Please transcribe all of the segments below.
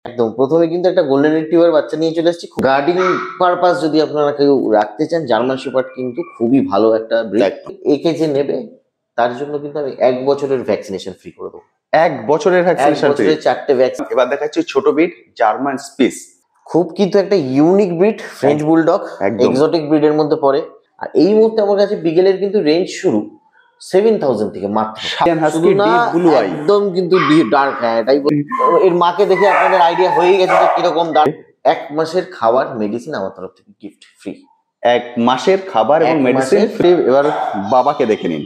একদম প্রথমে কিন্তু একটা গোল্ডেন রিট্রিভার বাচ্চা নিয়ে চলে এসেছি। গার্ডিং পারপাস যদি আপনারা কেউ রাখতে চান, জার্মান শেপার্ড কিন্তু খুবই ভালো একটা ব্রিড। একে যে নেবে তার জন্য কিন্তু আমি 1 বছরের ভ্যাকসিনেশন ফ্রি করে দেবো। 1 বছরের 1 ভ্যাকসিনেশন ফ্রি। বছরের 4টে ভ্যাকসিন। এবার দেখাচ্ছি ছোট ব্রিড জার্মান স্পিস। খুব কিন্তু একটা ইউনিক ব্রিড, ফ্রেঞ্চ বুলডগ, একদম। এক্সোটিক ব্রিডের মধ্যে পড়ে। আর এই মুহূর্তে আমার কাছে বিগেলের কিন্তু রেঞ্জ শুরু 7000 থেকে মাত্র। শুধু না, একদম কিন্তু ডার্ক। হ্যাঁ, এটাই এর মাকে দেখে আপনাদের আইডিয়া হয়ে গেছে যে কিরকম দাম। 1 মাসের খাবার মেডিসিন আমার তরফ থেকে গিফট ফ্রি। 1 মাসের খাবার এবং মেডিসিন ফ্রি। এবার বাবাকে দেখে নিন,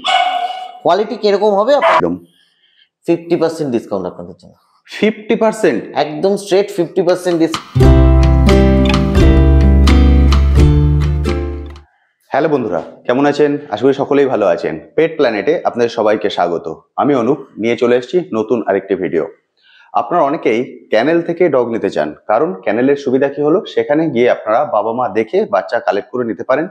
কোয়ালিটি কিরকম হবে একদম 50% ডিসকাউন্ট আপনাদের জন্য। 50%? একদম স্ট্রেট 50% ডিসকাউন্ট। হ্যালো বন্ধুরা, কেমন আছেন? আশা করি সকলেই ভালো আছেন। পেট প্ল্যানেটে আপনাদের সবাইকে স্বাগত। আমি অনুপ, নিয়ে চলে এসেছি নতুন আরেকটি ভিডিও। আপনারা অনেকেই ক্যানেল থেকে ডগ নিতে চান, কারণ ক্যানেলের সুবিধা কি হলো, সেখানে গিয়ে আপনারা বাবা মা দেখে বাচ্চা কালেক্ট করে নিতে পারেন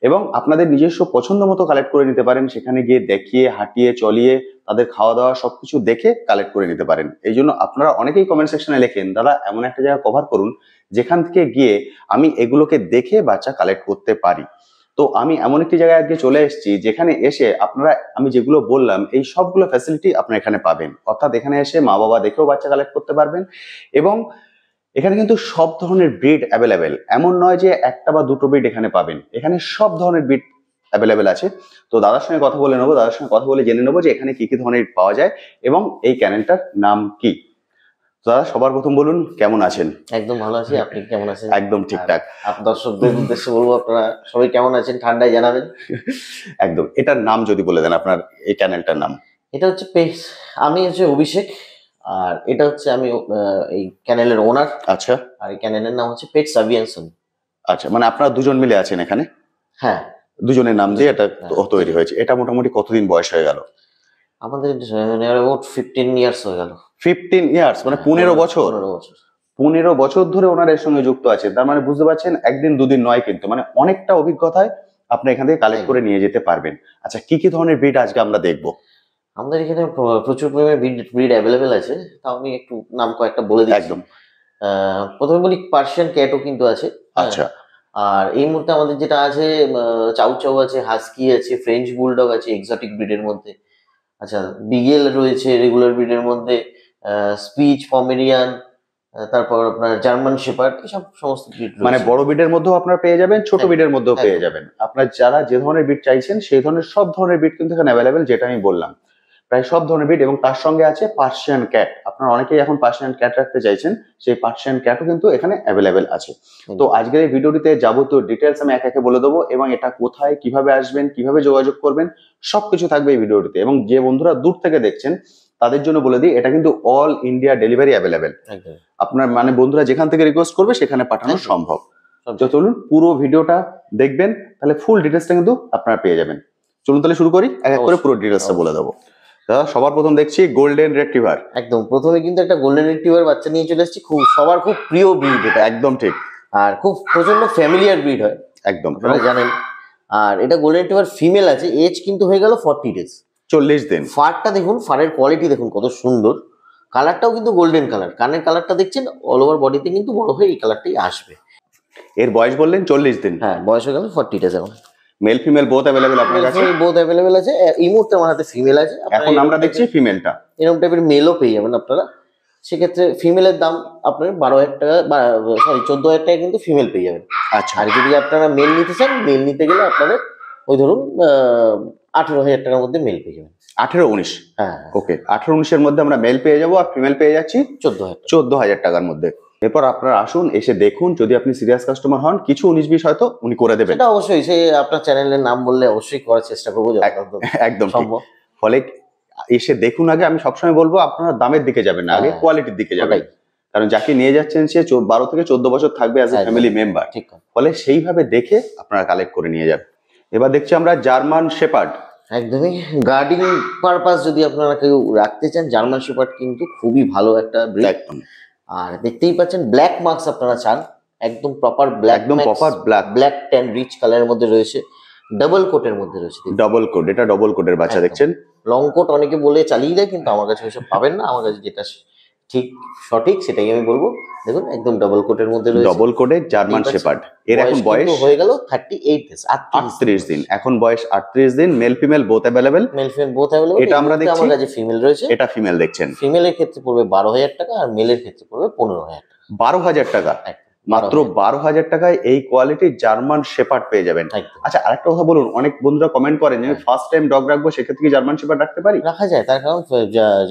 এবং আপনাদের নিজস্ব পছন্দ মতো কালেক্ট করে নিতে পারেন। সেখানে গিয়ে দেখিয়ে, হাঁটিয়ে, চলিয়ে, তাদের খাওয়া দাওয়া সবকিছু দেখে কালেক্ট করে নিতে পারেন। এই জন্য আপনারা অনেকেই কমেন্ট সেকশনে লেখেন, দাদা এমন একটা জায়গা কভার করুন যেখান থেকে গিয়ে আমি এগুলোকে দেখে বাচ্চা কালেক্ট করতে পারি। তো আমি এমন একটি জায়গায় আজকে চলে এসেছি যেখানে এসে আপনারা আমি যেগুলো বললাম এই সবগুলো ফ্যাসিলিটি আপনারা এখানে পাবেন। অর্থাৎ এখানে এসে মা বাবা দেখেও বাচ্চা কালেক্ট করতে পারবেন এবং এখানে কিন্তু সব ধরনের ব্রিড অ্যাভেলেবেল। এমন নয় যে একটা বা দুটো ব্রিড এখানে পাবেন, এখানে সব ধরনের ব্রিড অ্যাভেলেবেল আছে। তো দাদার সঙ্গে কথা বলে নেবো, দাদার সঙ্গে কথা বলে জেনে নেবো যে এখানে কি কি ধরনের পাওয়া যায় এবং এই ক্যানেলটার নাম কি। দাদা সবার প্রথম বলুন, কেমন আছেন? একদম ভালো আছি, আপনি কেমন আছেন? একদম ঠিকঠাক। দর্শকদের উদ্দেশ্যে বলবো, আপনারা সবাই কেমন আছেন ঠান্ডায় জানাবেন। একদম। এটার নাম যদি বলে দেন, আপনার এই ক্যানেলটার নাম। এটা হচ্ছে আমি হচ্ছে অভিষেক, আর এটা হচ্ছে আমি এই ক্যানেলের ওনার। আচ্ছা। আর এই ক্যানেলের নাম হচ্ছে পেটস অ্যাভিয়েশন। আচ্ছা, মানে আপনারা দুজন মিলে আছেন এখানে? হ্যাঁ, দুজনের নাম দিয়ে এটা তৈরি হয়েছে। এটা মোটামুটি কতদিন বয়স হয়ে গেল? আমাদের 15 ইয়ার্স হয়ে গেল। 15 ইয়ার্স মানে 15 বছর। 15 বছর ধরে ওনার এর সঙ্গে যুক্ত আছে। তার মানে বুঝতে পারছেন, একদিন দুদিন নয় কিন্তু, মানে অনেকটা অভিজ্ঞতায় আপনি এখান থেকে কালেক্ট করে নিয়ে যেতে পারবেন। আচ্ছা, কি কি ধরনের ব্রিড আজকে আমরা দেখবো? আমাদের এখানে প্রচুর পরিমাণে ব্রিড অ্যাভেলেবেল আছে। তাও আমি একটু নাম কয়েকটা বলে দিই। একদম। প্রথমে বলি, পার্সিয়ান ক্যাটও কিন্তু আছে। আচ্ছা। আর এই মুহূর্তে আমাদের যেটা আছে, চাউ চাউ আছে, হাস্কি আছে, ফ্রেঞ্চ বুলডগ আছে এক্সোটিক ব্রিডের মধ্যে। আচ্ছা, বিগেল রয়েছে রেগুলার ব্রিডের মধ্যে, স্পিচ, পমেরিয়ান, তারপর আপনার জার্মান শেপার্ড, এসব সমস্ত ব্রিড। মানে বড় ব্রিডের মধ্যেও আপনারা পেয়ে যাবেন, ছোট ব্রিডের মধ্যেও পেয়ে যাবেন। আপনার যারা যে ধরনের ব্রিড চাইছেন সেই ধরনের সব ধরনের ব্রিড কিন্তু এখানে অ্যাভেলেবেল, যেটা আমি বললাম প্রায় সব ধরনের ব্রিড। এবং তার সঙ্গে আছে পার্সিয়ান ক্যাট। আপনারা অনেকেই এখন পার্সিয়ান ক্যাট রাখতে চাইছেন, সেই পার্সিয়ান ক্যাটও কিন্তু এখানে অ্যাভেলেবেল আছে। তো আজকের এই ভিডিওটিতে যাবতীয় ডিটেলস আমি একে একে বলে দেবো এবং এটা কোথায়, কিভাবে আসবেন, কিভাবে যোগাযোগ করবেন, সবকিছু থাকবে এই ভিডিওটিতে। এবং যে বন্ধুরা দূর থেকে দেখছেন তাদের জন্য বলে দিই, এটা কিন্তু অল ইন্ডিয়া ডেলিভারি অ্যাভেলেবেল। আপনার মানে বন্ধুরা যেখান থেকে রিকোয়েস্ট করবে সেখানে পাঠানো সম্ভব। তো চলুন পুরো ভিডিওটা দেখবেন, তাহলে ফুল ডিটেলসটা কিন্তু আপনারা পেয়ে যাবেন। চলুন তাহলে শুরু করি, এক এক করে পুরো ডিটেলসটা বলে দেবো। দাদা সবার প্রথম দেখছি গোল্ডেন রিট্রিভার। একদম প্রথমে কিন্তু একটা গোল্ডেন রিট্রিভার বাচ্চা নিয়ে চলে এসেছি। সবার খুব প্রিয় ব্রিড এটা। একদম ঠিক। আর খুব প্রচন্ড ফ্যামিলিয়ার ব্রিড হয়, একদম আপনারা জানেন। আর এটা গোল্ডেন রিট্রিভার ফিমেল আছে, এজ কিন্তু হয়ে গেল 40 ডেজ, 40 দিন। ফারটা দেখুন, ফারের কোয়ালিটি দেখুন কত সুন্দর। কালারটাও কিন্তু গোল্ডেন কালার, কানের কালারটা দেখছেন, অল ওভার বডিতে কিন্তু বড় হয়ে এই কালারটাই আসবে। এর বয়স বললেন 40 দিন? হ্যাঁ, বয়স হয়ে গেল 40 ডেজ। এখন মেল ফিমেল বোথ অ্যাভেলেবেল আপনার কাছে? বোথ অ্যাভেলেবেল আছে। এই মুহূর্তে আমার হাতে ফিমেল আছে। এখন আমরা দেখছি ফিমেলটা। এরকম টাইপের মেলও পেয়ে যাবেন আপনারা। সেক্ষেত্রে ফিমেলের দাম আপনার 12,000 টাকা, সরি 14,000 টাকা কিন্তু ফিমেল পেয়ে যাবেন। আচ্ছা। আর যদি আপনারা মেল নিতে চান, মেল নিতে গেলে আপনাদের ওই ধরুন 18,000 টাকার মধ্যে মেল পেয়ে যাবেন। 18-19? হ্যাঁ, ওকে। 18-19 এর মধ্যে আমরা মেল পেয়ে যাবো আর ফিমেল পেয়ে যাচ্ছি 14,000 টাকার মধ্যে। এরপর আপনারা আসুন, এসে দেখুন, যদি আপনি সিরিয়াস কাস্টমার হন কিছু 19-20 হয়তো উনি করে দেবেন। সেটা অবশ্যই, সে আপনার চ্যানেলের নাম বললে অবশ্যই করার চেষ্টা করবো। একদম সম্ভব। ফলে এসে দেখুন। আগে আমি সবসময় বলবো আপনারা দামের দিকে যাবেন না, আগে কোয়ালিটির দিকে যাবেন। কারণ যাকে নিয়ে যাচ্ছেন সে 12 থেকে 14 বছর থাকবে অ্যাজ এ ফ্যামিলি মেম্বার। ফলে সেইভাবে দেখে আপনারা কালেক্ট করে নিয়ে যাবেন। এবার দেখছি আমরা জার্মান শেপার্ড। একদমই গার্ডিং পারপাস যদি আপনারা কেউ রাখতে চান, জার্মান শেপার্ড কিন্তু খুবই ভালো একটা ব্রিড। একদম। আর দেখতেই পাচ্ছেন ব্ল্যাক মার্কস আপনারা চান, একদম প্রপার ব্ল্যাক, একদম প্রপার ব্ল্যাক ট্যান রিচ কালারের মধ্যে রয়েছে, ডাবল কোটের মধ্যে রয়েছে। ডাবল কোট, এটা ডাবল কোটের বাচ্চা দেখছেন। লং কোট অনেকে বলে চালিয়ে দেয়, কিন্তু আমার কাছে ওইসব পাবেন না। আমার কাছে যেটা ঠিক সঠিক সেটাই আমি বলবো। দেখুন একদম ডাবল কোটের মধ্যে রয়েছে, ডবল কোডে জার্মান শেপার্ড। এর এখন বয়স হয়ে গেল 38 days, 38 দিন। এখন বয়স 38 দিন। Mail female both available. Mail female both available. এটা আমরা দেখছি, আমার কাছে ফিমেল রয়েছে। এটা ফিমেল দেখছেন। ফিমেলের ক্ষেত্রে পড়বে 12,000 টাকা আর মেলের ক্ষেত্রে পড়বে 15,000 টাকা। 12,000 টাকা, মাত্র 12,000 টাকায় এই কোয়ালিটির জার্মান শেপার্ড পেয়ে যাবেন। আচ্ছা, আরেকটা কথা বলুন, অনেক বন্ধুরা কমেন্ট করেন যে ফার্স্ট টাইম ডগ রাখবো, সেক্ষেত্রে কি জার্মান শেপার্ড রাখতে পারি? রাখা যায়, তার কারণ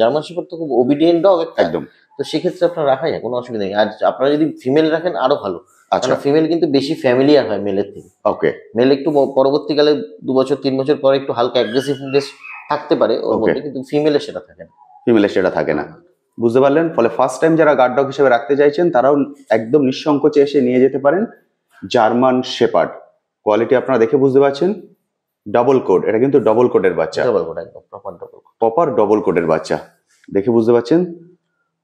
জার্মান শেপার্ড তো খুব ওবিডিয়েন্ট ডগ একদম, তো সেক্ষেত্রে আপনার রাখা যায়, কোনো অসুবিধা নেই। আর আপনারা যদি ফিমেল রাখেন আরো ভালো। আচ্ছা, ফিমেল কিন্তু বেশি ফ্যামিলিয়ার হয় মেলের থেকে। ওকে। মেল একটু পরবর্তীকালে 2 বছর 3 বছর পরে একটু হালকা অ্যাগ্রেসিভনেস থাকতে পারে ওর মধ্যে, কিন্তু ফিমেলের সেটা থাকে না। ফিমেলের সেটা থাকে না, বুঝতে পারলেন? ফলে ফার্স্ট টাইম যারা গার্ড ডগ হিসেবে রাখতে চাইছেন তারাও একদম নিঃসংকোচে এসে নিয়ে যেতে পারেন জার্মান শেপার্ড। কোয়ালিটি আপনারা দেখে বুঝতে পারছেন, ডাবল কোড, এটা কিন্তু ডবল কোডের বাচ্চা। ডাবল কোড, একদম প্রপার ডবল কোডের বাচ্চা, দেখে বুঝতে পারছেন,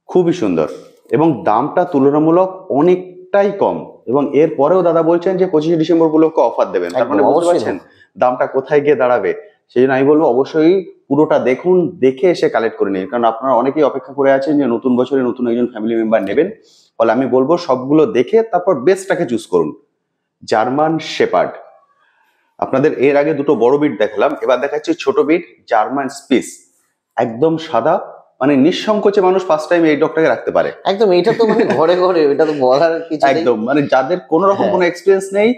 খুবই সুন্দর। এবং দামটা তুলনামূলক অনেকটাই কম, এবং এর পরেও দাদা বলছেন যে 25 ডিসেম্বর উপলক্ষে অফার দেবেন। তার মানে বুঝতে পারছেন দামটা কোথায় গিয়ে দাঁড়াবে। সেই জন্য আমি বলবো অবশ্যই পুরোটা দেখুন, দেখে এসে কালেক্ট করে নিন, কারণ আপনারা অনেকেই অপেক্ষা করে আছেন যে নতুন বছরে নতুন একজন ফ্যামিলি মেম্বার নেবেন। ফলে আমি বলবো সবগুলো দেখে তারপর বেস্টটাকে চুজ করুন। জার্মান শেপার্ড আপনাদের এর আগে দুটো বড় বিট দেখালাম, এবার দেখাচ্ছি ছোট বিট জার্মান স্পিস। একদম সাদা, মানে নিঃসংকোচে মানুষ ফার্স্ট টাইম এই ডগটাকে রাখতে পারে। একদম, এটা তো মানে ঘরে ঘরে, এটা তো বলার কিছু নেই। একদম, মানে যাদের কোনো রকম কোনো এক্সপেরিয়েন্স নেই,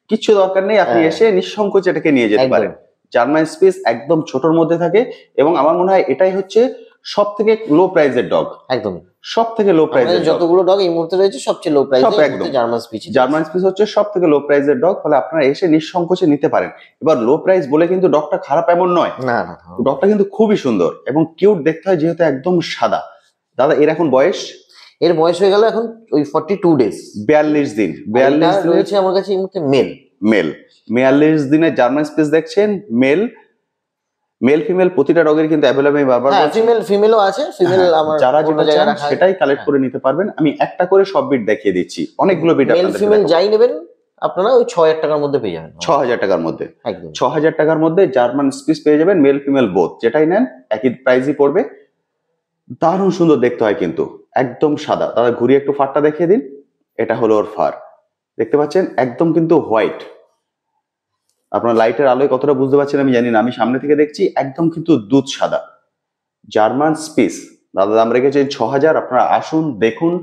কিছু দরকার নেই, আপনি এসে নিঃসংকোচে এটাকে নিয়ে যেতে পারেন। জার্মান স্পিস একদম ছোটর মধ্যে থাকে, এবং আমার মনে হয় এটাই হচ্ছে সব থেকে লো প্রাইসের ডগ। একদম সব থেকে লো প্রাইসের যতগুলো ডগ এই মুহূর্তে রয়েছে সবচেয়ে low price German speech. German speech হচ্ছে সব থেকে লো প্রাইসের ডগ, ফলে আপনারা এসে নিঃসংকোচে নিতে পারেন। এবার লো প্রাইস বলে কিন্তু ডগটা খারাপ এমন নয়, না না, ডগটা কিন্তু খুবই সুন্দর এবং কিউট দেখতে হয়, যেহেতু একদম সাদা। দাদা এর এখন বয়স? এর বয়স হয়ে গেল এখন ওই 42 ডেজ, 42 দিন। 42 দিন রয়েছে আমার কাছে এই মুহূর্তে মেল। 42 দিনের জার্মান স্পিচ দেখছেন, মেল ফিমেল প্রতিটা ডগের কিন্তু অ্যাভেলেবল। বারবার ফিমেলও আছে, ফিমেল আমার যারা যেটা চান সেটাই কালেক্ট করে নিতে পারবেন। আমি একটা করে সব বিট দেখিয়ে দিচ্ছি, অনেকগুলো বিট আপনাদের। মেল ফিমেল যাই নেবেন আপনারা ওই 6,000 টাকার মধ্যে পেয়ে যাবেন। 6,000 টাকার মধ্যে, একদম 6,000 টাকার মধ্যে জার্মান স্পিচ পেয়ে যাবেন। মেল ফিমেল বোথ যেটাই নেন একই প্রাইসই পড়বে। দারুণ সুন্দর দেখতে হয় কিন্তু, একদম সাদা। দাদা ঘুরিয়ে একটু ফারটা দেখিয়ে দিন। এটা হলো ওর ফার, দেখতে পাচ্ছেন একদম কিন্তু হোয়াইট। আপনার লাইটের আলোয় কতটা বুঝতে পারছেন আমি জানি না, আমি সামনে থেকে দেখছি একদম কিন্তু দুধ সাদা জার্মান স্পিচ। দাদা দাম রেখেছেন 6,000। আপনারা আসুন, দেখুন,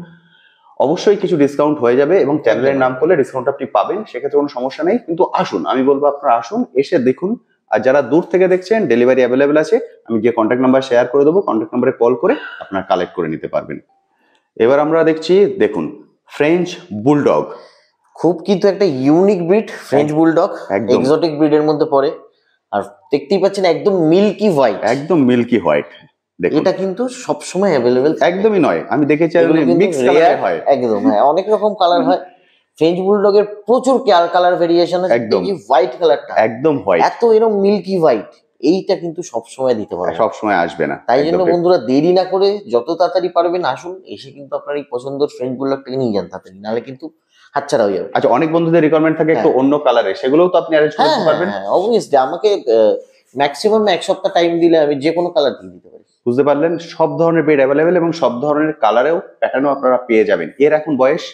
অবশ্যই কিছু ডিসকাউন্ট হয়ে যাবে, এবং চ্যানেলের নাম করলে ডিসকাউন্ট আপনি পাবেন, সেক্ষেত্রে কোনো সমস্যা নেই। কিন্তু আসুন, আমি বলবো আপনারা আসুন, এসে দেখুন। আর যারা দূর থেকে দেখছেন ডেলিভারি অ্যাভেলেবেল আছে, আমি যে কন্ট্যাক্ট নাম্বার শেয়ার করে দেবো, কন্ট্যাক্ট নাম্বারে কল করে আপনারা কালেক্ট করে নিতে পারবেন। এবার আমরা দেখছি, দেখুন ফ্রেঞ্চ বুলডগ, খুব কিন্তু একটা unique breed French bulldog, exotic ব্রিডের মধ্যে পড়ে। আর দেখতেই পাচ্ছেন একদম মিল্কি হোয়াইট, একদম মিল্কি হোয়াইট। এটা কিন্তু সব সময় अवेलेबल একদমই নয়, আমি দেখেছি মিক্স কালার হয়, একদম হ্যাঁ, অনেক রকম কালার হয়। ফ্রেঞ্চ বুলডগের প্রচুর কালার ভেরিয়েশন আছে, একদম হোয়াইট কালারটা একদম হোয়াইট, এত এরকম মিল্কি হোয়াইট, এইটা কিন্তু সব সময় দিতে পারবে, সব সময় আসবে না। তাই জন্য বন্ধুরা দেরি না করে যত তাড়াতাড়ি পারবেন আসুন, এসে কিন্তু আপনার এই পছন্দের ফ্রেঞ্চ বুলডগটাকে নিয়ে যান তাড়াতাড়ি, নাহলে কিন্তু হাতছাড়া হয়ে যাবে। আচ্ছা, অনেক বন্ধুদের রিকোয়ারমেন্ট থাকে একটু অন্য কালারে, সেগুলোও তো আপনি অ্যারেঞ্জ করতে পারবেন? হ্যাঁ অবভিয়াসলি, আমাকে ম্যাক্সিমাম এক সপ্তাহ টাইম দিলে আমি যে কোনো কালার দিয়ে দিতে পারি। বুঝতে পারলেন, সব ধরনের বেড অ্যাভেলেবেল এবং সব ধরনের কালারেও প্যাটার্নও আপনারা পেয়ে যাবেন। এর এখন বয়স?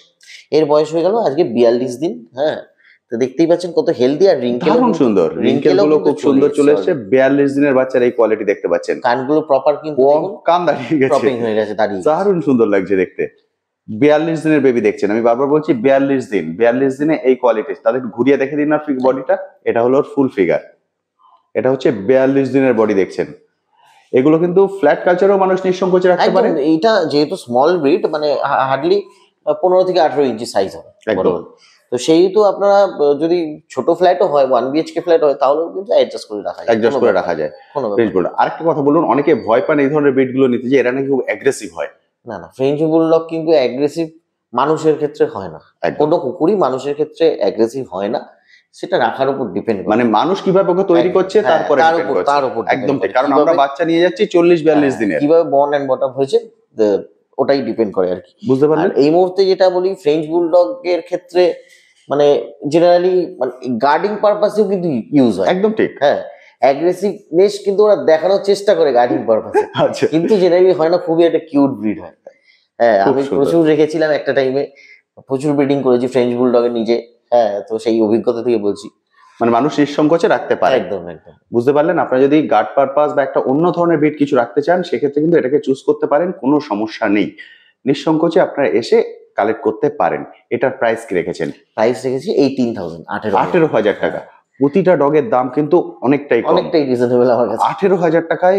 এর বয়স হয়ে গেল আজকে 42 দিন। হ্যাঁ, তো দেখতেই পাচ্ছেন কত হেলদি, আর রিঙ্কেল খুব সুন্দর, রিঙ্কেল গুলো খুব সুন্দর চলে এসেছে। 42 দিনের বাচ্চার এই কোয়ালিটি দেখতে পাচ্ছেন, কানগুলো প্রপার কিন্তু কান দাঁড়িয়ে গেছে, প্রপিং হয়ে গেছে, দাঁড়িয়ে দারুণ সুন্দর লাগছে দেখতে। 42 দিনের বেবি দেখছেন, আমি বারবার বলছি 42 দিন, 42 দিনে এই কোয়ালিটি। তাদের ঘুরিয়ে দেখে দিন না বডিটা, এটা হলো ফুল ফিগার, এটা হচ্ছে 42 দিনের বডি দেখছেন। এগুলো কিন্তু ফ্ল্যাট কালচারেও মানুষ নিঃসংকোচে রাখতে পারে। এইটা যেহেতু স্মল ব্রিড, মানে হার্ডলি 15 থেকে 18 ইঞ্চি সাইজ হবে, তো সেইহেতু আপনারা যদি ছোট ফ্ল্যাটও হয়, 1 BHK ফ্ল্যাট হয়, তাহলেও কিন্তু অ্যাডজাস্ট করে রাখা যায়। আরেকটা কথা বলুন, অনেকে ভয় পান এই ধরনের ব্রিড গুলো নিতে, যে এরা নাকি খুব অ্যাগ্রেসিভ হয়। না না, ফ্রেঞ্চ বুলডগ কিন্তু অ্যাগ্রেসিভ মানুষের ক্ষেত্রে হয় না, কোনো কুকুরই মানুষের ক্ষেত্রে অ্যাগ্রেসিভ হয় না, সেটা রাখার উপর ডিপেন্ড করে, মানে মানুষ কিভাবে ওকে তৈরি করছে তারপরে তার উপর একদম ঠিক। কারণ আমরা বাচ্চা নিয়ে যাচ্ছি 40-42 দিনের, কিভাবে বর্ন এন্ড বট আপ হয়েছে ওটাই ডিপেন্ড করে আর কি, বুঝতে পারলেন? এই মুহূর্তে যেটা বলি, ফ্রেঞ্চ বুলডগ এর ক্ষেত্রে মানে জেনারেলি মানে গার্ডিং পারপাসেও কিন্তু ইউজ হয়, একদম ঠিক। হ্যাঁ, অ্যাগ্রেসিভনেস কিন্তু ওরা দেখানোর চেষ্টা করে গার্ডিং পারপাসে, আচ্ছা, কিন্তু জেনারেলি হয় না, খুবই একটা কিউট ব্রিড হয়। হ্যাঁ খুব আমি সুন্দর। প্রচুর রেখেছিলাম একটা টাইমে, প্রচুর ব্রিডিং করেছি ফ্রেঞ্চ বুলডগের নিজে। হ্যাঁ, তো সেই অভিজ্ঞতা থেকে বলছি। মানে মানুষ নিঃসংকোচে রাখতে পারে। একদম একদম। বুঝতে পারলেন? আপনারা যদি গার্ড পারপাস বা একটা অন্য ধরনের ব্রিড কিছু রাখতে চান সেক্ষেত্রে কিন্তু এটাকে চুজ করতে পারেন, কোনো সমস্যা নেই। নিঃসংকোচে আপনারা এসে কালেক্ট করতে পারেন। এটার প্রাইস কি রেখেছেন? প্রাইস রেখেছি 18,000, 18,000 টাকা। প্রতিটা ডগের দাম কিন্তু অনেকটাই কম। অনেকটাই রিজনেবল আমার কাছে। 18,000 টাকায়,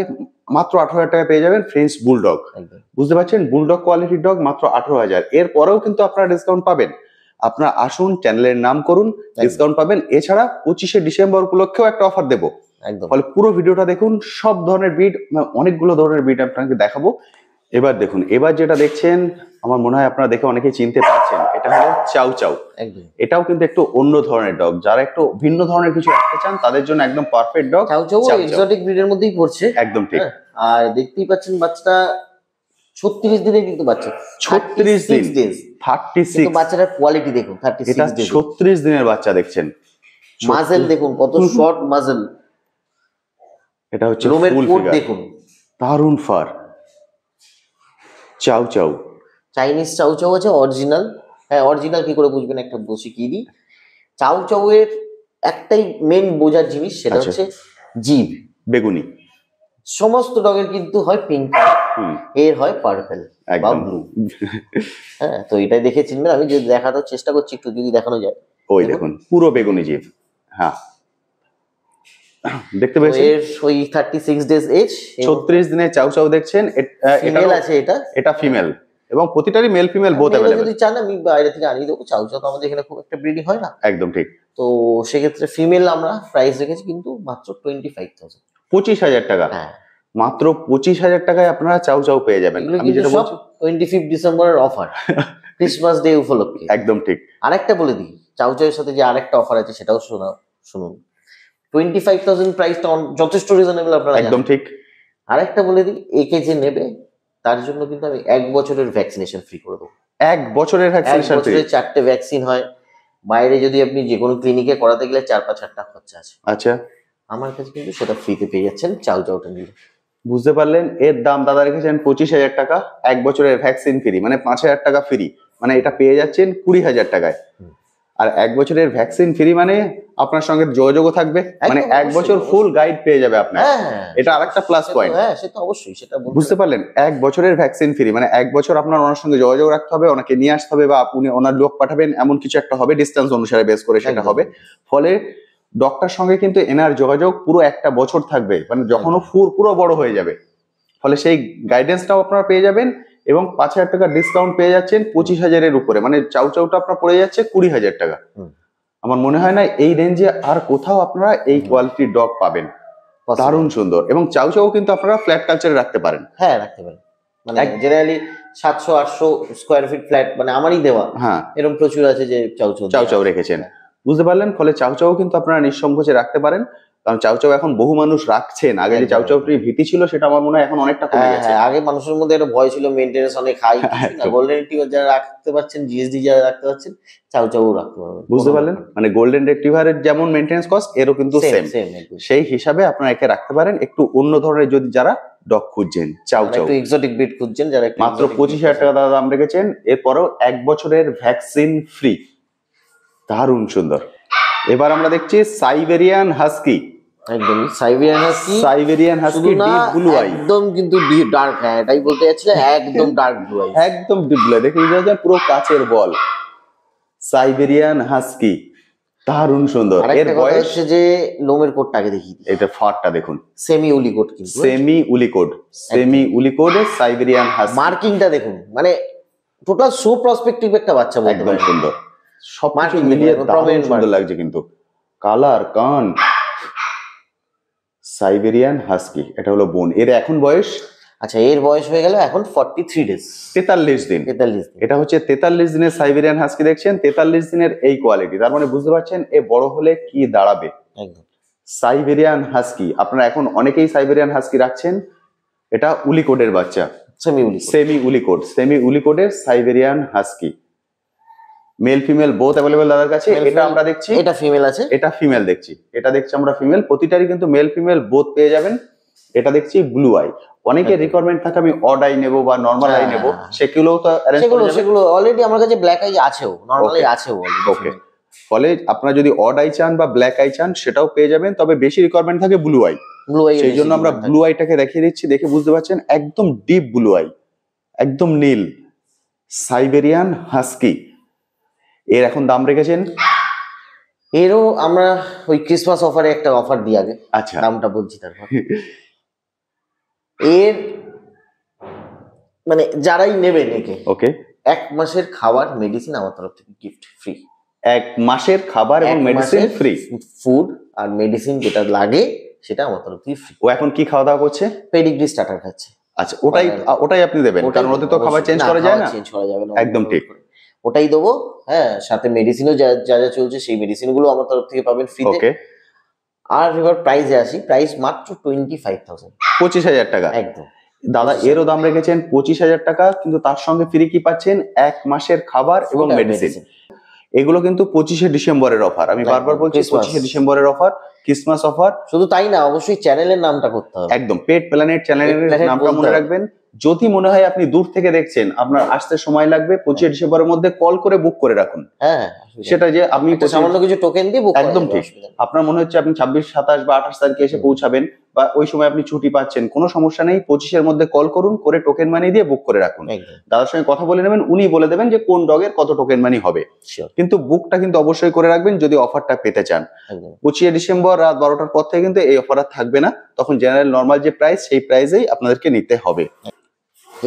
মাত্র 18,000 টাকায় পেয়ে যাবেন ফ্রেঞ্চ বুলডগ। একদম। বুঝতে পারছেন? বুলডগ কোয়ালিটির ডগ মাত্র 18,000। এর পরেও কিন্তু আপনারা ডিসকাউন্ট পাবেন। আপনারা আসুন, চ্যানেলের নাম করুন, ডিসকাউন্ট পাবেন। এছাড়া 25শে ডিসেম্বর উপলক্ষেও একটা অফার দেবো। একদম। ফলে পুরো ভিডিওটা দেখুন, সব ধরনের ব্রিড, অনেকগুলো ধরনের ব্রিড আপনাকে দেখাবো। এবার দেখুন, এবার যেটা দেখছেন আমার মনে হয় আপনারা দেখে অনেকেই চিনতে পারছেন, এটা হলো চাউ চাউ। একদম। এটাও কিন্তু একটু অন্য ধরনের ডগ, যারা একটু ভিন্ন ধরনের কিছু রাখতে চান তাদের জন্য একদম পারফেক্ট ডগ। চাউ চাউ এক্সোটিক ব্রিডের মধ্যেই পড়ছে। একদম ঠিক। আর দেখতেই পাচ্ছেন বাচ্চাটা 36 দিনে কিন্তু বাচ্চা। 36 দিন, 36। বাচ্চাটার কোয়ালিটি দেখুন, 36 এটা দিন। 36 দিনের বাচ্চা দেখছেন। মাজেল দেখুন কত শর্ট মাজেল। এটা হচ্ছে লোমের ফুল কোট ফিগার, দেখুন, দারুণ ফার। চাউ চাউ, চাইনিজ চাউ চাউ আছে অরিজিনাল। হ্যাঁ, অরিজিনাল কি করে বুঝবেন একটা বসি কি দিই। চাউ চাউ এর একটাই মেন বোঝার জিনিস, সেটা আচ্ছা। হচ্ছে জিভ। বেগুনি। সমস্ত ডগের কিন্তু হয় পিঙ্ক, এর হয় পার্পল বা একদম ব্লু। হ্যাঁ, তো এটাই দেখে চিনবেন। আমি যদি দেখানোর চেষ্টা করছি একটু, যদি দেখানো যায়। ওই দেখুন পুরো বেগুনি জিভ। হ্যাঁ, দেখতে পেয়েছেন? এর ওই 36 ডেজ এজ, 36 দিনে চাউ চাউ দেখছেন। ফিমেল আছে এটা। এটা ফিমেল এবং প্রতিটারই মেল ফিমেল বোথ মেলও অ্যাভেলেবল। যদি চান আমি বাইরে থেকে আনিয়ে দেবো। চাউ চাউ তো আমাদের এখানে খুব একটা ব্রিডিং হয় না। একদম ঠিক। তো সেক্ষেত্রে ফিমেল আমরা প্রাইস রেখেছি কিন্তু মাত্র 25,000। 25,000 টাকা। হ্যাঁ, মাত্র 25,000 টাকায় আপনারা চাউ চাউ পেয়ে যাবেন। এগুলো আমি কিন্তু যেটা সব বলছি 25 ডিসেম্বরের অফার, ক্রিসমাস ডে উপলক্ষে। একদম ঠিক। আরেকটা বলে দিই, চাউ চাউয়ের সাথে যে আরেকটা অফার আছে সেটাও শুনুন। 25,000 প্রাইসটা যথেষ্ট রিজনেবল, আপনারা একদম জানেন। ঠিক। আরেকটা বলে দিই, একে যে নেবে তার জন্য কিন্তু আমি 1 বছরের ভ্যাকসিনেশন ফ্রি করে দেবো। 1 বছরের 1 ভ্যাকসিনেশন ফ্রি। বছরে 4টে ভ্যাকসিন হয়। বাইরে যদি আপনি যে কোনো ক্লিনিকে করাতে গেলে 4-5 হাজার টাকা খরচা আছে। আচ্ছা, আমার কাছে কিন্তু সেটা ফ্রিতে পেয়ে যাচ্ছেন চাউ চাউটা নিলে। বুঝতে পারলেন? এর দাম দাদা রেখেছেন 25,000 টাকা। 1 বছরের ভ্যাকসিন ফ্রি, মানে 5,000 টাকা ফ্রি। মানে এটা পেয়ে যাচ্ছেন 20,000 টাকায়। আর 1 বছরের ভ্যাকসিন ফ্রি মানে আপনার সঙ্গে যোগাযোগও থাকবে, মানে 1 বছর ফুল গাইড পেয়ে যাবে আপনার। হ্যাঁ, এটা আরেকটা প্লাস পয়েন্ট। হ্যাঁ সেটা অবশ্যই, সেটা বুঝতে পারলেন? 1 বছরের ভ্যাকসিন ফ্রি মানে 1 বছর আপনার ওনার সঙ্গে যোগাযোগ রাখতে হবে, ওনাকে নিয়ে আসতে হবে বা আপনি ওনার লোক পাঠাবেন, এমন কিছু একটা হবে, ডিস্টেন্স অনুসারে বেস করে সেটা হবে। ফলে ডক্টর সঙ্গে কিন্তু এনার যোগাযোগ পুরো 1টা বছর থাকবে, মানে যখনও পুরো বড় হয়ে যাবে। ফলে সেই গাইডেন্সটাও আপনারা পেয়ে যাবেন এবং 5,000 টাকা ডিসকাউন্ট পেয়ে যাচ্ছেন 25,000-এর উপরে। মানে চাউ চাউটা আপনার পড়ে যাচ্ছে 20,000 টাকা। আমার মনে হয় না এই রেঞ্জে আর কোথাও আপনারা এই কোয়ালিটির ডগ পাবেন। দারুণ সুন্দর। এবং চাউ চাউ কিন্তু আপনারা ফ্ল্যাট কালচারে রাখতে পারেন। হ্যাঁ, রাখতে পারেন। মানে জেনারেলি 700-800 স্কোয়ার ফিট ফ্ল্যাট, মানে আমারই দেওয়া। হ্যাঁ, এরকম প্রচুর আছে যে চাউ চাউ রেখেছেন। বুঝতে পারলেন? ফলে চাউ চাউ কিন্তু আপনারা নিঃসংকোচে রাখতে পারেন, কারণ চাউ চাউ এখন বহু মানুষ রাখছেন। আগে যে চাউ চাউটির ভীতি ছিল সেটা আমার মনে হয় এখন অনেকটা কমে গেছে। হ্যাঁ, আগে মানুষের মধ্যে একটা ভয় ছিল, মেইনটেনেন্স অনেক হাই। গোল্ডেন রিট্রিভার যারা রাখতে পারছেন, জিএসডি যারা রাখতে পারছেন, চাউ চাউ রাখতে পারবেন। বুঝতে পারলেন? মানে গোল্ডেন রিট্রিভারের যেমন মেইনটেনেন্স কস্ট, এরও কিন্তু সেম। সেই হিসাবে আপনারা একে রাখতে পারেন। একটু অন্য ধরনের যদি যারা ডগ খুঁজছেন, চাউ চাউ একটু এক্সোটিক ব্রিড খুঁজছেন যারা, মাত্র 25,000 টাকা দাম রেখেছেন। এরপরও 1 বছরের ভ্যাকসিন ফ্রি। দারুণ সুন্দর। এবার আমরা দেখছি সাইবেরিয়ান হাস্কি। একদম Siberian husky deep blue eye. একদম কিন্তু ডার্ক। হ্যাঁ, এটাই বলতে যাচ্ছিলাম, একদম ডার্ক ব্লু আই, একদম ডিপ ব্লু। দেখে বুঝা যায় পুরো কাচের বল। সাইবেরিয়ান হাস্কি দারুণ সুন্দর। এর বয়স যে লোমের কোটটা আগে দেখি, এটা ফারটা দেখুন, সেমি উলিকোট, কিন্তু সেমি উলিকোড এর সাইবেরিয়ান হাস্কি। মার্কিংটা দেখুন, মানে টোটাল সো প্রসপেক্টিভ একটা বাচ্চা, একদম সুন্দর। সবকিছু মিলিয়ে দারুণ সুন্দর লাগছে কিন্তু। কালার, কান। সাইবেরিয়ান হাস্কি, এটা হলো বোন। এর এখন বয়স, আচ্ছা এর বয়স হয়ে গেল এখন 43 ডেজ, 43 দিন। এটা হচ্ছে 43 দিনের সাইবেরিয়ান হাস্কি দেখছেন। 43 দিনের এই কোয়ালিটি, তার মানে বুঝতে পারছেন এ বড় হলে কি দাঁড়াবে। একদম সাইবেরিয়ান হাস্কি আপনারা এখন অনেকেই সাইবেরিয়ান হাস্কি রাখছেন। এটা উলিকোডের বাচ্চা, সেমি উলিকোডের Siberian husky. Male female both available দাদার কাছে। এটা আমরা দেখছি, এটা ফিমেল আছে, এটা ফিমেল দেখছি, এটা দেখছি আমরা ফিমেল। প্রতিটারই কিন্তু মেল ফিমেল বোথ পেয়ে যাবেন। এটা দেখছি ব্লু আই। অনেকের রিকোয়ারমেন্ট থাকে আমি অড আই নেবো বা নর্মাল আই নেবো, সেগুলোও তো সেগুলো অলরেডি আমার কাছে ব্ল্যাক আই আছেও, নর্মাল আই আছেও অলরেডি। ওকে, ফলে আপনারা যদি অড আই চান বা ব্ল্যাক আই চান সেটাও পেয়ে যাবেন, তবে বেশি রিকোয়ারমেন্ট থাকে ব্লু আই। সেই জন্য আমরা ব্লু আইটাকে দেখিয়ে দিচ্ছি, দেখে বুঝতে পারছেন একদম ডিপ ব্লু আই, একদম নীল সাইবেরিয়ান হাস্কি। এর এখন দাম রেখেছেন? এরও আমরা ওই ক্রিসমাস অফারে একটা অফার দিই আগে, আচ্ছা দামটা বলছি তারপর। এর মানে যারাই নেবেন একে, ওকে, 1 মাসের খাবার মেডিসিন আমার তরফ থেকে গিফট ফ্রি। 1 মাসের খাবার এবং মেডিসিন ফ্রি, ফুড আর মেডিসিন যেটা লাগে সেটা আমার তরফ থেকে ফ্রি। ও এখন কি খাওয়া দাওয়া করছে? পেডিগ্রি স্টার্টার খাচ্ছে। আচ্ছা, ওটাই আপনি দেবেন, কারণ ওতে তো খাবার চেঞ্জ করা যায় না। চেঞ্জ করা যাবে না, একদম ঠিক, ওটাই দেবো। হ্যাঁ, সাথে মেডিসিনও যা যা চলছে সেই মেডিসিন গুলো আমার তরফ থেকে পাবেন ফ্রিতে। ওকে, আর এবার প্রাইসে আসি, প্রাইস মাত্র 25,000, 25,000 টাকা। একদম দাদা এরও দাম রেখেছেন 25,000 টাকা, কিন্তু তার সঙ্গে ফ্রি কি পাচ্ছেন? 1 মাসের খাবার এবং মেডিসিন। এগুলো কিন্তু 25শে ডিসেম্বরের অফার, আমি বারবার বলছি 25শে ডিসেম্বরের অফার, ক্রিসমাস অফার। শুধু তাই না, অবশ্যই চ্যানেলের নামটা করতে হবে, একদম পেট প্ল্যানেট চ্যানেলের নামটা মনে রাখবেন। যদি মনে হয় আপনি দূর থেকে দেখছেন, আপনার আসতে সময় লাগবে, 25শে ডিসেম্বরের মধ্যে কল করে বুক করে রাখুন। হ্যাঁ, সেটা যে আপনি সামান্য কিছু টোকেন দিয়ে বুক, একদম ঠিক। আপনার মনে হচ্ছে আপনি 26, 27 বা 28 তারিখে এসে পৌঁছাবেন, বা ওই সময় আপনি ছুটি পাচ্ছেন, কোনো সমস্যা নেই, 25এর মধ্যে কল করুন, করে টোকেন মানি দিয়ে বুক করে রাখুন। দাদার সঙ্গে কথা বলে নেবেন, উনি বলে দেবেন যে কোন ডগের কত টোকেন মানি হবে। কিন্তু বুকটা কিন্তু অবশ্যই করে রাখবেন যদি অফারটা পেতে চান। 25শে ডিসেম্বর রাত 12টার পর থেকে কিন্তু এই অফার থাকবে না, তখন জেনারেল নর্মাল যে প্রাইস সেই প্রাইসেই আপনাদেরকে নিতে হবে।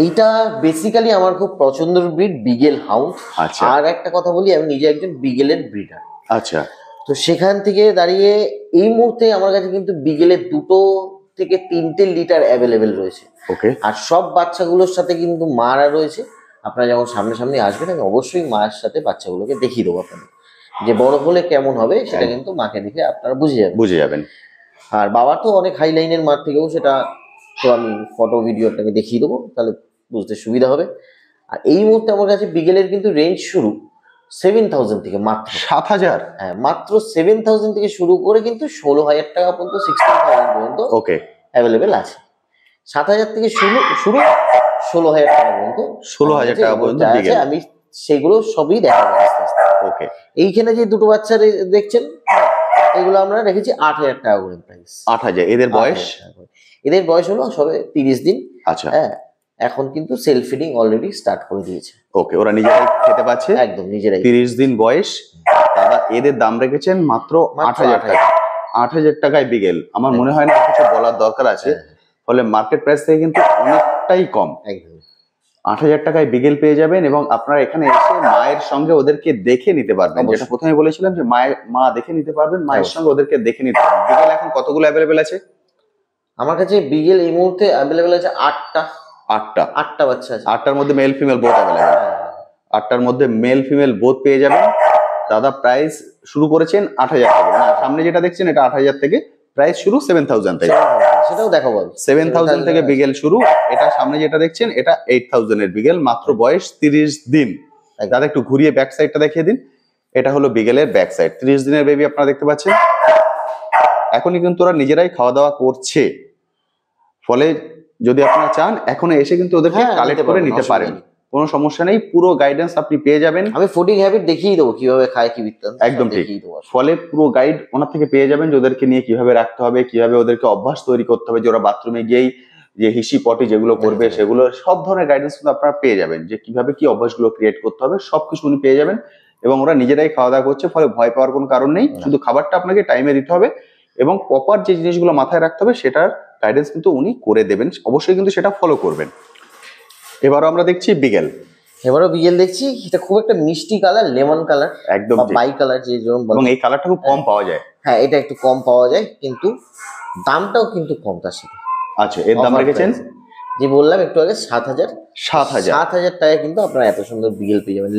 এইটা বেসিক্যালি আমার খুব পছন্দের ব্রিড, বিগেল হাউন্ড। আচ্ছা, আর একটা কথা বলি, আমি নিজে একজন বিগেলের ব্রিডার। আচ্ছা, তো সেখান থেকে দাঁড়িয়ে এই মুহূর্তে আমার কাছে কিন্তু বিগেলের 2 থেকে 3টে লিটার অ্যাভেলেবেল রয়েছে। ওকে, আর সব বাচ্চাগুলোর সাথে কিন্তু মারা রয়েছে। আপনারা যখন সামনে আসবেন, আমি অবশ্যই মায়ের সাথে বাচ্চাগুলোকে দেখিয়ে দেবো আপনাদের, যে বড় হলে কেমন হবে সেটা কিন্তু মাকে দেখে আপনারা বুঝে যাবেন। আর বাবা তো অনেক হাই লাইনের মার থেকেও, সেটা তো আমি ফটো ভিডিও আপনাকে দেখিয়ে দেবো, তাহলে বুঝতে সুবিধা হবে। আর এই মুহূর্তে আমার কাছে বিগেলের কিন্তু রেঞ্জ শুরু 7,000 থেকে, মাত্র 7,000। হ্যাঁ, মাত্র 7,000 থেকে শুরু করে কিন্তু 16,000 টাকা পর্যন্ত, 16,000 পর্যন্ত ওকে অ্যাভেলেবেল আছে। 7,000 থেকে শুরু 16,000 টাকা পর্যন্ত, 16,000 টাকা পর্যন্ত আছে। আমি সেগুলো সবই দেখাবো আস্তে আস্তে। ওকে, এইখানে যে 2টো বাচ্চা দেখছেন, এগুলো আমরা রেখেছি 8,000 টাকা করে প্রাইস। 8,000। এদের বয়স? এদের বয়স হলো সবে 30 দিন। আচ্ছা, হ্যাঁ, এখন কিন্তু সেলফ ফিডিং অলরেডি স্টার্ট করে দিয়েছে। ওকে, ওরা নিজেরাই খেতে পাচ্ছে, একদম নিজেরাই। 30 দিন বয়স। দাদা এদের দাম রেখেছেন মাত্র 8,000 টাকা। 8,000 টাকায় বিগেল, আমার মনে হয় না কিছু বলার দরকার আছে। ফলে মার্কেট প্রাইস থেকে কিন্তু অনেকটাই কম। একদম 8,000 টাকায় বিগেল পেয়ে যাবেন, এবং আপনারা এখানে এসে মায়ের সঙ্গে ওদেরকে দেখে নিতে পারবেন। যেটা প্রথমে বলেছিলাম যে মা দেখে নিতে পারবেন, মায়ের সঙ্গে ওদেরকে দেখে নিতে পারবেন। বিগেল এখন কতগুলো অ্যাভেলেবেল আছে? আমার কাছে বিগেল এই মুহূর্তে অ্যাভেলেবেল আছে 8টা বাচ্চা আছে। 8টার মধ্যে মেল ফিমেল বোথ অ্যাভেলেবেল। 8টার মধ্যে মেল ফিমেল বোথ পেয়ে যাবেন। দাদা প্রাইস শুরু করেছেন 8,000 থেকে, না সামনে যেটা দেখছেন এটা 8,000 থেকে, প্রাইস শুরু 7,000 থেকে। সেটাও দেখাবো, 7,000 থেকে বিগেল শুরু। এটা সামনে যেটা দেখছেন এটা 8,000 এর বিগেল, মাত্র বয়স 30 দিন। দাদা একটু ঘুরিয়ে ব্যাক সাইডটা দেখিয়ে দিন। এটা হলো বিগেলের ব্যাক সাইড, 30 দিনের বেবি আপনারা দেখতে পাচ্ছেন। এখনই কিন্তু ওরা নিজেরাই খাওয়া দাওয়া করছে, ফলে যদি আপনারা চান এখন এসে কিন্তু ওদেরকে কালেক্ট করে নিতে পারেন, কোনো সমস্যা নেই। পুরো গাইডেন্স আপনি পেয়ে যাবেন। আমি ফুডিং হ্যাবিট দেখিয়ে দেবো, কিভাবে খায় কি বৃত্তান্ত, একদম ঠিক। ফলে পুরো গাইড ওনার থেকে পেয়ে যাবেন, যে ওদেরকে নিয়ে কিভাবে রাখতে হবে, কিভাবে ওদেরকে অভ্যাস তৈরি করতে হবে, যে ওরা বাথরুমে গিয়েই যে হিসি পটি যেগুলো করবে সেগুলো সব ধরনের গাইডেন্স কিন্তু আপনারা পেয়ে যাবেন, যে কিভাবে কি অভ্যাসগুলো ক্রিয়েট করতে হবে সবকিছু উনি পেয়ে যাবেন। এবং ওরা নিজেরাই খাওয়া দাওয়া করছে, ফলে ভয় পাওয়ার কোনো কারণ নেই। শুধু খাবারটা আপনাকে টাইমে দিতে হবে, এবং প্রপার যে জিনিসগুলো মাথায় রাখতে হবে সেটার গাইডেন্স কিন্তু উনি করে দেবেন, অবশ্যই কিন্তু সেটা ফলো করবেন। এবারও আমরা দেখছি বিগেল। এবারও বিগেল দেখছি, এটা খুব একটা মিষ্টি কালার, লেমন কালার, একদম বাই কালার, যে যেরকম, এবং এই কালারটা খুব কম পাওয়া যায়। হ্যাঁ, এটা একটু কম পাওয়া যায়, কিন্তু দামটাও কিন্তু কম তার সাথে। আচ্ছা, এর দাম রেখেছেন? যে বললাম একটু আগে 7,000 টাকায় কিন্তু আপনারা এত সুন্দর বিগেল পেয়ে যাবেন,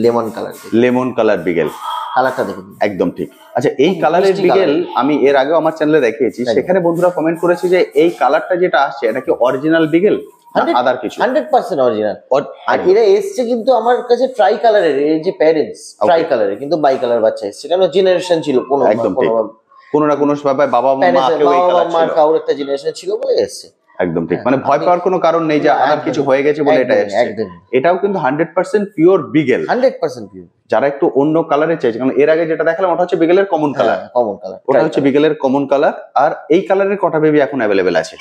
লেমন কালার বিগেল। কালারটা দেখুন, একদম ঠিক। আচ্ছা, এই কালারের বিগেল আমি এর আগেও আমার চ্যানেলে দেখিয়েছি, সেখানে বন্ধুরা কমেন্ট করেছে যে এই কালারটা যেটা আসছে এটা কি অরিজিনাল বিগেল? 100% অরিজিনাল। আর এরা এসছে কিন্তু আমার কাছে ট্রাই কালারের, এই যে প্যারেন্টস ট্রাই কালারের, কিন্তু বাই কালার বাচ্চা এসছে, কেন জেনারেশন ছিল কোনো একদম ঠিক, কোনো না কোনো ভাবে বাবা মা কারোর একটা জেনারেশন ছিল বলে এসছে। একদম ঠিক, মানে ভয় পাওয়ার কোনো কারণ নেই যে আর কিছু হয়ে গেছে বলে এটা এসেছে। এটাও কিন্তু 100% পিওর বিগেল, 100% পিওর। যারা একটু অন্য কালারের চাইছে, কারণ এর আগে যেটা দেখালাম ওটা হচ্ছে বিগেলের কমন কালার, ওটা হচ্ছে বিগেলের কমন কালার। আর এই কালারের কটা বেবি এখন অ্যাভেলেবেল আছে?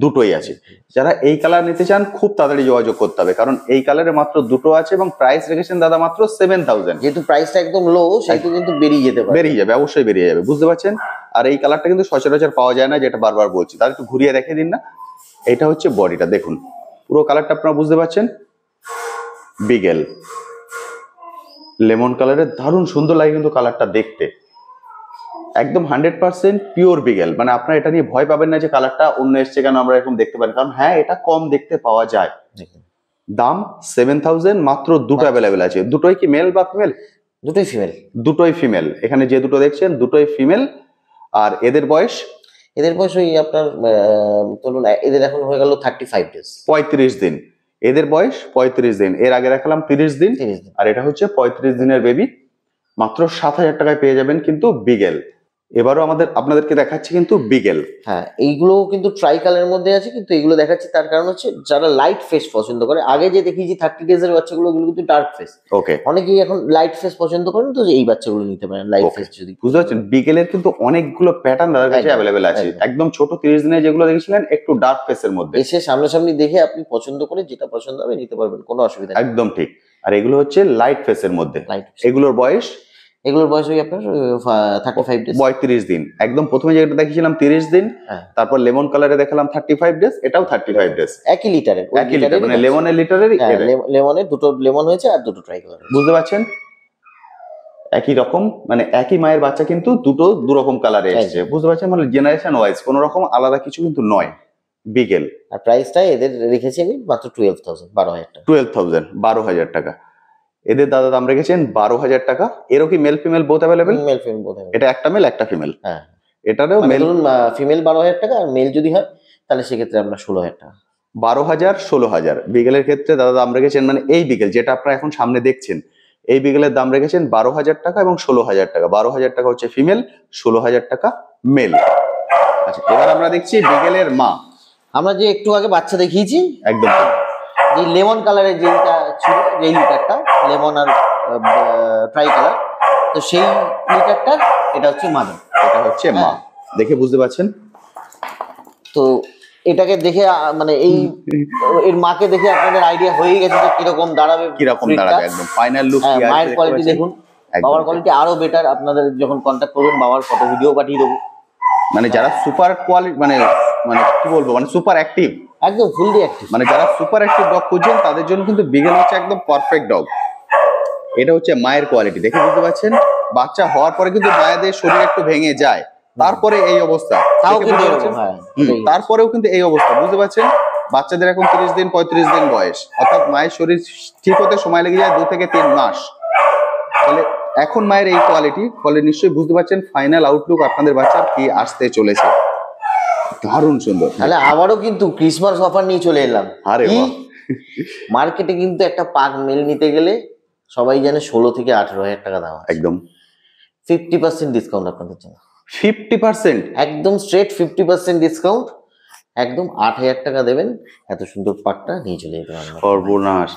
দুটোই আছে। যারা এই কালার নিতে চান খুব তাড়াতাড়ি যোগাযোগ করতে হবে, কারণ এই কালারে মাত্র দুটো আছে এবং প্রাইস রেখেছেন দাদা মাত্র 7000। যেহেতু প্রাইসটা একদম লো, সেহেতু কিন্তু বেরিয়ে যাবে, অবশ্যই বেরিয়ে যাবে, বুঝতে পারছেন। আর এই কালারটা কিন্তু সচরাচর পাওয়া যায় না, যেটা বারবার বলছি। তার একটু ঘুরিয়ে দেখে দিন না। এটা হচ্ছে বডিটা, দেখুন পুরো কালারটা আপনারা বুঝতে পারছেন। বিগেল লেমন কালারের দারুণ সুন্দর লাগে কিন্তু কালারটা দেখতে, একদম 100% পিওর বিগেল। মানে আপনারা এটা নিয়ে ভয় পাবেন না যে কালারটা অন্য এসছে কেন, আমরা এরকম দেখতে পারি, কারণ হ্যাঁ এটা কম দেখতে পাওয়া যায়। দাম 7000, মাত্র দুটো অ্যাভেলেবেল আছে। দুটোই কি মেল বা ফিমেল? দুটোই ফিমেল। এখানে যে দুটো দেখছেন দুটোই ফিমেল। আর এদের বয়স ওই আপনার ধরুন এদের এখন হয়ে গেল 35 ডেজ, 35 দিন। এদের বয়স 35 দিন। এর আগে দেখালাম 30 দিন, আর এটা হচ্ছে 35 দিনের বেবি। মাত্র 7000 টাকায় পেয়ে যাবেন কিন্তু বিগেল। এবারও আপনাদেরকে দেখাচ্ছি কিন্তু বিগেল। হ্যাঁ, এইগুলো কিন্তু ট্রাই কালারের মধ্যে আছে, কিন্তু এইগুলো দেখাচ্ছি তার কারণ হচ্ছে যারা লাইট ফেস পছন্দ করে। আগে যে দেখিয়েছি 30 ডেজ এর বাচ্চাগুলো, ওগুলো কিন্তু ডার্ক ফেস। ওকে, অনেকেই এখন লাইট ফেস পছন্দ করেন, তো এই বাচ্চাগুলো নিতে পারেন লাইট ফেস। যদি বুঝতে পারছেন, বিগেলের কিন্তু অনেকগুলো প্যাটার্ন তাদের কাছে অ্যাভেলেবেল আছে। একদম ছোট 30 দিনে যেগুলো দেখেছিলেন একটু ডার্ক ফেসের মধ্যে, এসে সামনাসামনি দেখে আপনি পছন্দ করে যেটা পছন্দ হবে নিতে পারবেন, কোনো অসুবিধা নেই। একদম ঠিক। আর এগুলো হচ্ছে লাইট ফেসের মধ্যে। এগুলোর বয়স ওই আপনার 35 ডেজ, 35 দিন। একদম প্রথমে যেটা দেখিয়েছিলাম 30 দিন, তারপর লেমন কালারে দেখালাম 35 ডেজ, এটাও 35 ডেজ। একই লিটারের, মানে লেমনের লিটারেরই, লেমনের দুটো লেমন হয়েছে আর দুটো ট্রাই কালার। বুঝতে পারছেন, একই রকম, মানে একই মায়ের বাচ্চা কিন্তু দুটো দুরকম কালারে এসেছে। বুঝতে পারছেন, মানে জেনারেশন ওয়াইজ কোনো রকম আলাদা কিছু কিন্তু নয় বিগেল। আর প্রাইসটা এদের রেখেছি আমি মাত্র 12,000 টাকা। 12,000 টাকা। এদের দাদা দাম রেখেছেন 12,000 টাকা। এরও কি mail female both available? Mail female both. এটা একটা মেল একটা ফিমেল। হ্যাঁ, এটারও মেল ফিমেল 12,000 টাকা, আর মেল যদি হয় তাহলে সেক্ষেত্রে আপনার 16,000 টাকা। 12,000 16,000। বিগেলের ক্ষেত্রে দাদা দাম রেখেছেন, মানে এই বিগেল যেটা আপনারা এখন সামনে দেখছেন, এই বিগেলের দাম রেখেছেন 12,000 টাকা এবং 16,000 টাকা। 12,000 টাকা হচ্ছে ফিমেল, 16,000 টাকা মেল। আচ্ছা, এবার আমরা দেখছি বিগেলের মা। আমরা যে একটু আগে বাচ্চা দেখিয়েছি, একদম যে লেমন কালারের যেটা ছিল, যেই লিটারটা লেমন আর ট্রাই কালার, তো সেই লিটারটা এটা হচ্ছে মাদার, এটা হচ্ছে মা। দেখে বুঝতে পারছেন তো এটাকে দেখে মানে এর মাকে দেখে আপনাদের আইডিয়া হয়ে গেছে যে কিরকম দাঁড়াবে। একদম ফাইনাল লুক। মায়ের কোয়ালিটি দেখুন, বাবার কোয়ালিটি আরো বেটার। আপনাদের যখন কন্ট্যাক্ট করবেন বাবার ফটো ভিডিও পাঠিয়ে দেবো। মানে যারা সুপার কোয়ালিটি, মানে কি বলবো, মানে সুপার অ্যাক্টিভ, একদম ফুললি অ্যাক্টিভ, মানে যারা সুপার অ্যাক্টিভ ডগ খুঁজছেন তাদের জন্য কিন্তু বিগেল হচ্ছে একদম পারফেক্ট ডগ। এটা হচ্ছে মায়ের কোয়ালিটি, দেখে বুঝতে পারছেন। বাচ্চা হওয়ার পরে কিন্তু মায়েদের শরীর একটু ভেঙে যায়, তারপরে এই অবস্থা। তারপরেও কিন্তু এই অবস্থা, বুঝতে পারছেন। বাচ্চাদের এখন 30 দিন 35 দিন বয়স, অর্থাৎ মায়ের শরীর ঠিক হতে সময় লেগে যায় 2 থেকে 3 মাস। তাহলে এখন মায়ের এই কোয়ালিটি, ফলে নিশ্চয়ই বুঝতে পারছেন ফাইনাল আউটলুক আপনাদের বাচ্চার কি আসতে চলেছে। দারুণ সুন্দর। তাহলে আবারও কিন্তু ক্রিসমাস অফার নিয়ে চলে এলাম। আরে মার্কেটে কিন্তু একটা পাক মেল নিতে গেলে সবাই জানে 16 থেকে 18,000 টাকা দাম। একদম 50% ডিসকাউন্ট আপনাদের জন্য। 50%? একদম স্ট্রেট 50% ডিসকাউন্ট। একদম 8,000 টাকা দেবেন, এত সুন্দর পাকটা নিয়ে চলে যেতে পারবেন। সর্বনাশ!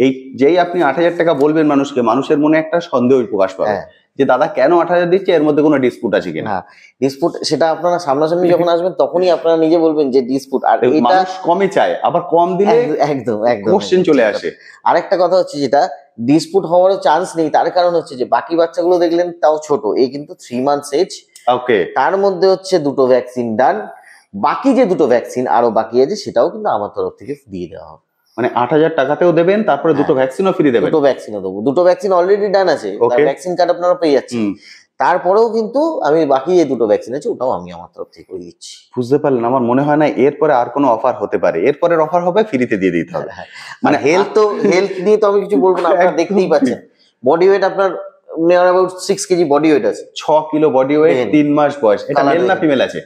এই যেই আপনি 8,000 টাকা বলবেন মানুষকে, মানুষের মনে একটা সন্দেহ প্রকাশ পাবে যে দাদা কেন 8,000 দিচ্ছে, এর মধ্যে কোনো ডিসপুট আছে কিনা। হ্যাঁ, ডিসপুট সেটা আপনারা সামনাসামনি যখন আসবেন তখনই আপনারা নিজে বলবেন যে ডিসপুট। আর এটা মানুষ কমই চায়, আবার কম দিলে একদম কোশ্চেন চলে আসে। আরেকটা কথা হচ্ছে, যেটা ডিসপুট হওয়ারও চান্স নেই, তার কারণ হচ্ছে যে বাকি বাচ্চাগুলো দেখলেন তাও ছোট, এই কিন্তু 3 মান্থস এজ। ওকে, তার মধ্যে হচ্ছে 2টো ভ্যাকসিন ডান, বাকি যে 2টো ভ্যাকসিন আরো বাকি আছে সেটাও কিন্তু আমার তরফ থেকে দিয়ে দেওয়া হবে। মানে 8,000 টাকাতেও দেবেন, তারপরে 2টো ভ্যাকসিনও ফ্রি দেবেন। 2টো ভ্যাকসিনও দেবো। 2টো ভ্যাকসিন অলরেডি ডান আছে, ভ্যাকসিন কার্ড আপনারা পেয়ে যাচ্ছেন। তারপরেও কিন্তু আমি বাকি যে 2টো ভ্যাকসিন আছে ওটাও আমি আমার তরফ থেকে করে দিচ্ছি। বুঝতে পারলেন? আমার মনে হয় না এরপরে আর কোনো অফার হতে পারে। এরপরের অফার হবে ফ্রিতে দিয়ে দিতে হবে। মানে হেলথ নিয়ে তো আমি কিছু বলবো না, আপনারা দেখতেই পাচ্ছেন। বডি ওয়েট আপনার near about 6 KG body weight আছে, 6 কিলো বডি ওয়েট, 3 মাস বয়স। এটা মেল না ফিমেল আছে?